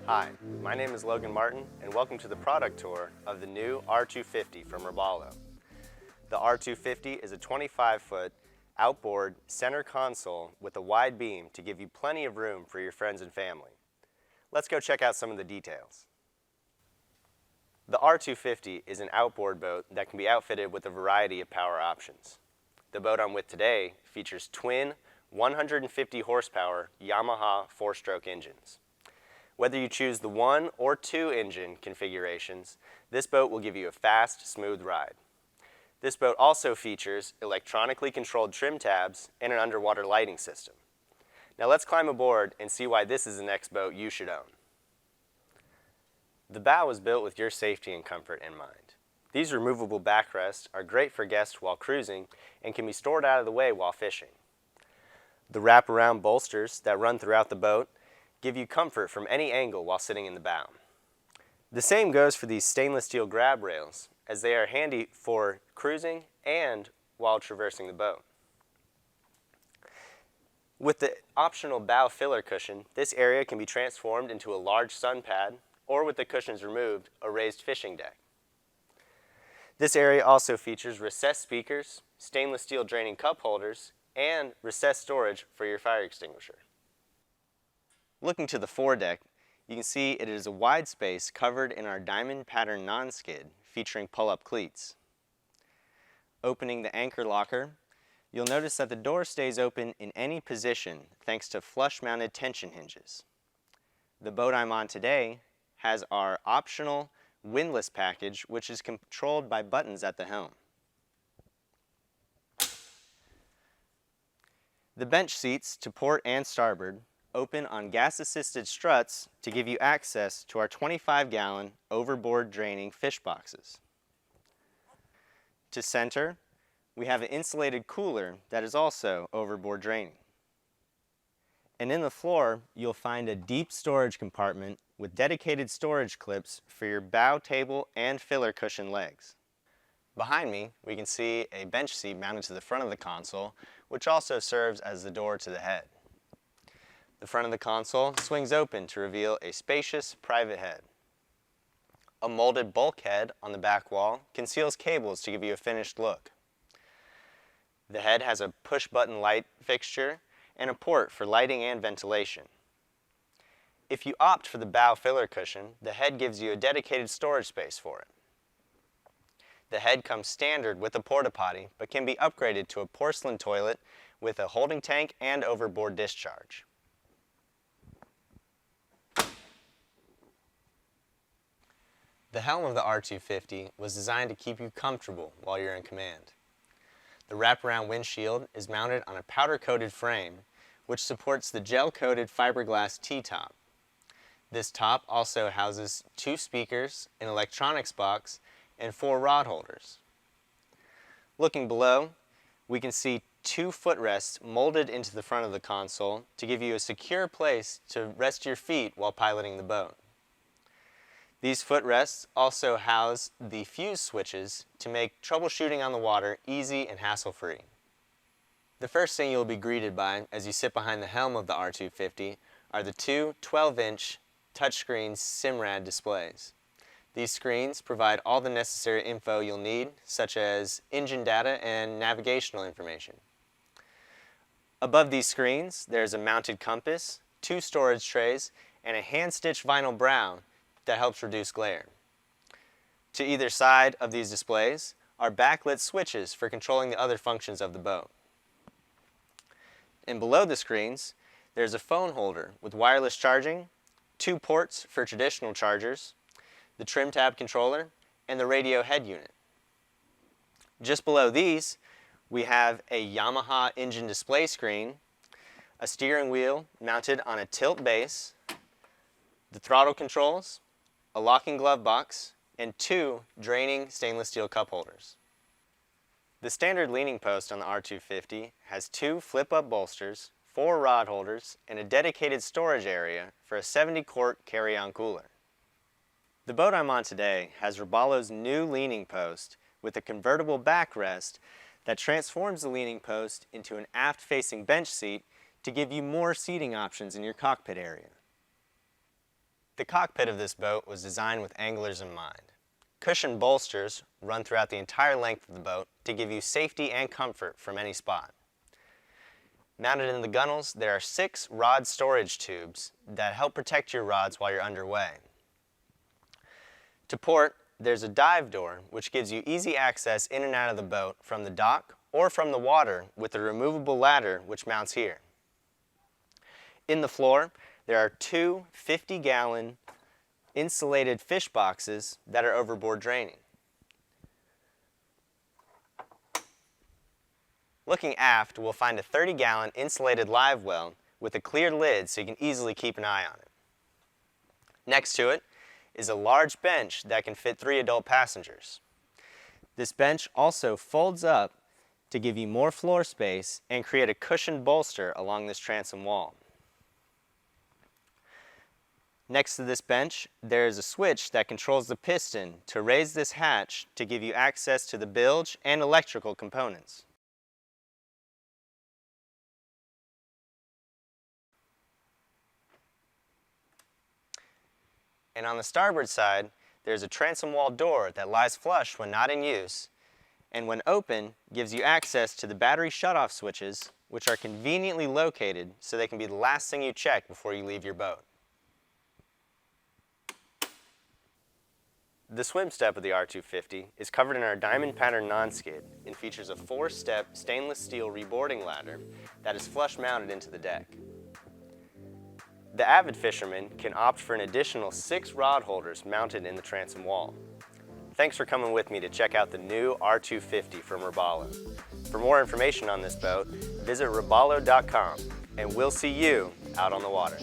Hi, my name is Logan Martin and welcome to the product tour of the new R250 from Robalo. The R250 is a 25-foot outboard center console with a wide beam to give you plenty of room for your friends and family. Let's go check out some of the details. The R250 is an outboard boat that can be outfitted with a variety of power options. The boat I'm with today features twin 150 horsepower Yamaha 4-stroke engines. Whether you choose the 1 or 2 engine configurations, this boat will give you a fast, smooth ride. This boat also features electronically controlled trim tabs and an underwater lighting system. Now let's climb aboard and see why this is the next boat you should own. The bow is built with your safety and comfort in mind. These removable backrests are great for guests while cruising and can be stored out of the way while fishing. The wraparound bolsters that run throughout the boat give you comfort from any angle while sitting in the bow. The same goes for these stainless steel grab rails, as they are handy for cruising and while traversing the boat. With the optional bow filler cushion, this area can be transformed into a large sun pad, or with the cushions removed, a raised fishing deck. This area also features recessed speakers, stainless steel draining cup holders, and recessed storage for your fire extinguisher. Looking to the foredeck, you can see it is a wide space covered in our diamond pattern non-skid featuring pull-up cleats. Opening the anchor locker, you'll notice that the door stays open in any position thanks to flush-mounted tension hinges. The boat I'm on today has our optional windlass package, which is controlled by buttons at the helm. The bench seats to port and starboard open on gas-assisted struts to give you access to our 25-gallon overboard draining fish boxes. To center, we have an insulated cooler that is also overboard draining. And in the floor, you'll find a deep storage compartment with dedicated storage clips for your bow table and filler cushion legs. Behind me, we can see a bench seat mounted to the front of the console, which also serves as the door to the head. The front of the console swings open to reveal a spacious private head. A molded bulkhead on the back wall conceals cables to give you a finished look. The head has a push-button light fixture and a port for lighting and ventilation. If you opt for the bow filler cushion, the head gives you a dedicated storage space for it. The head comes standard with a porta potty, but can be upgraded to a porcelain toilet with a holding tank and overboard discharge. The helm of the R250 was designed to keep you comfortable while you're in command. The wraparound windshield is mounted on a powder-coated frame, which supports the gel-coated fiberglass T-top. This top also houses 2 speakers, an electronics box, and 4 rod holders. Looking below, we can see 2 footrests molded into the front of the console to give you a secure place to rest your feet while piloting the boat. These footrests also house the fuse switches to make troubleshooting on the water easy and hassle-free. The first thing you'll be greeted by as you sit behind the helm of the R250 are the 2 12-inch touchscreen Simrad displays. These screens provide all the necessary info you'll need, such as engine data and navigational information. Above these screens, there's a mounted compass, 2 storage trays, and a hand-stitched vinyl brow that helps reduce glare. To either side of these displays are backlit switches for controlling the other functions of the boat. And below the screens, there's a phone holder with wireless charging, 2 ports for traditional chargers, the trim tab controller, and the radio head unit. Just below these, we have a Yamaha engine display screen, a steering wheel mounted on a tilt base, the throttle controls, a locking glove box, and 2 draining stainless steel cup holders. The standard leaning post on the R250 has 2 flip-up bolsters, 4 rod holders, and a dedicated storage area for a 70-quart carry-on cooler. The boat I'm on today has Robalo's new leaning post with a convertible backrest that transforms the leaning post into an aft-facing bench seat to give you more seating options in your cockpit area. The cockpit of this boat was designed with anglers in mind. Cushioned bolsters run throughout the entire length of the boat to give you safety and comfort from any spot. Mounted in the gunnels, there are 6 rod storage tubes that help protect your rods while you're underway. To port, there's a dive door which gives you easy access in and out of the boat from the dock or from the water with a removable ladder which mounts here. In the floor, there are 2 50-gallon insulated fish boxes that are overboard draining. Looking aft, we'll find a 30-gallon insulated live well with a clear lid so you can easily keep an eye on it. Next to it is a large bench that can fit 3 adult passengers. This bench also folds up to give you more floor space and create a cushioned bolster along this transom wall. Next to this bench, there is a switch that controls the piston to raise this hatch to give you access to the bilge and electrical components. And on the starboard side, there's a transom wall door that lies flush when not in use, and when open, gives you access to the battery shutoff switches, which are conveniently located so they can be the last thing you check before you leave your boat. The swim step of the R250 is covered in our diamond pattern non-skid and features a 4-step stainless steel reboarding ladder that is flush mounted into the deck. The avid fisherman can opt for an additional 6 rod holders mounted in the transom wall. Thanks for coming with me to check out the new R250 from Robalo. For more information on this boat, visit robalo.com, and we'll see you out on the water.